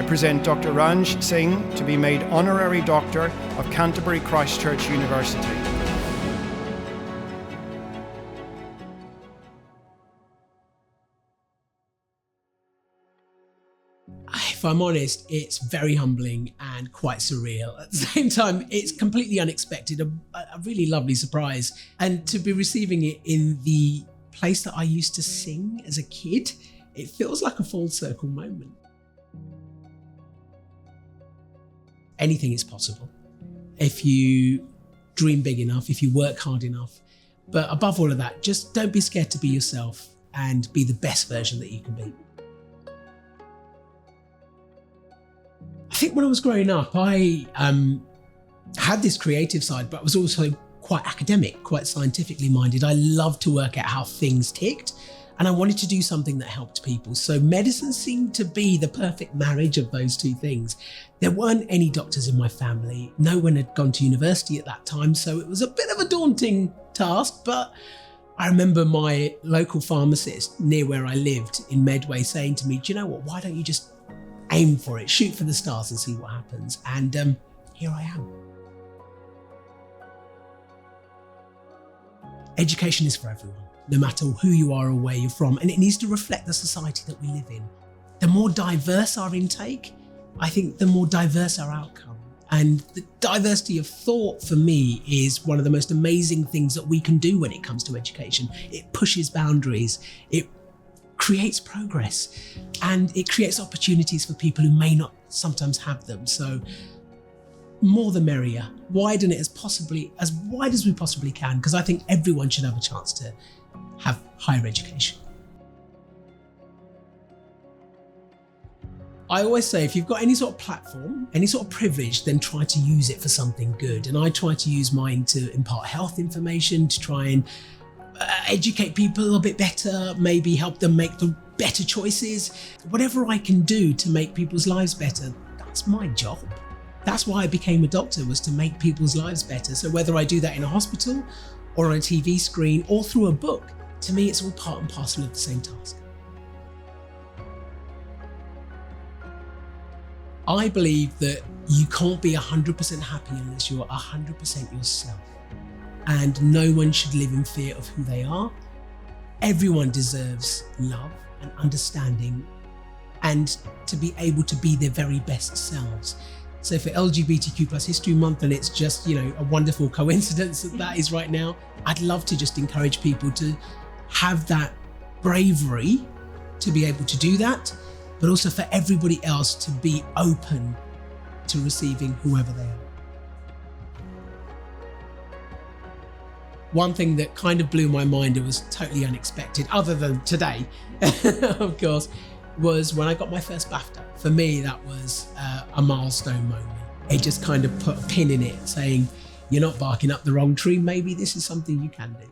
present Dr. Ranj Singh to be made Honorary Doctor of Canterbury Christ Church University. If I'm honest, it's very humbling and quite surreal. At the same time, it's completely unexpected, a really lovely surprise. And to be receiving it in the place that I used to sing as a kid, it feels like a full circle moment. Anything is possible if you dream big enough, if you work hard enough. But above all of that, just don't be scared to be yourself and be the best version that you can be. I think when I was growing up, I had this creative side, but I was also quite academic, quite scientifically minded. I loved to work out how things ticked, and I wanted to do something that helped people. So medicine seemed to be the perfect marriage of those two things. There weren't any doctors in my family. No one had gone to university at that time, so it was a bit of a daunting task, but I remember my local pharmacist near where I lived in Medway saying to me, do you know what, why don't you just aim for it, shoot for the stars and see what happens. And here I am. Education is for everyone, no matter who you are or where you're from, and it needs to reflect the society that we live in. The more diverse our intake, I think the more diverse our outcome. And the diversity of thought for me is one of the most amazing things that we can do when it comes to education. It pushes boundaries, it creates progress, and it creates opportunities for people who may not sometimes have them. So more the merrier. Widen it as wide as we possibly can, because I think everyone should have a chance to have higher education. I always say, if you've got any sort of platform, any sort of privilege, then try to use it for something good. And I try to use mine to impart health information, to try and educate people a little bit better, maybe help them make the better choices. Whatever I can do to make people's lives better, that's my job. That's why I became a doctor, was to make people's lives better. So whether I do that in a hospital or on a TV screen or through a book, to me it's all part and parcel of the same task. I believe that you can't be 100% happy unless you're 100% yourself. And no one should live in fear of who they are. Everyone deserves love and understanding, and to be able to be their very best selves. So for LGBTQ plus History Month, and it's just, a wonderful coincidence that is right now, I'd love to just encourage people to have that bravery to be able to do that, but also for everybody else to be open to receiving whoever they are. One thing that kind of blew my mind, it was totally unexpected, other than today, of course, was when I got my first BAFTA. For me, that was a milestone moment. It just kind of put a pin in it, saying, you're not barking up the wrong tree, maybe this is something you can do.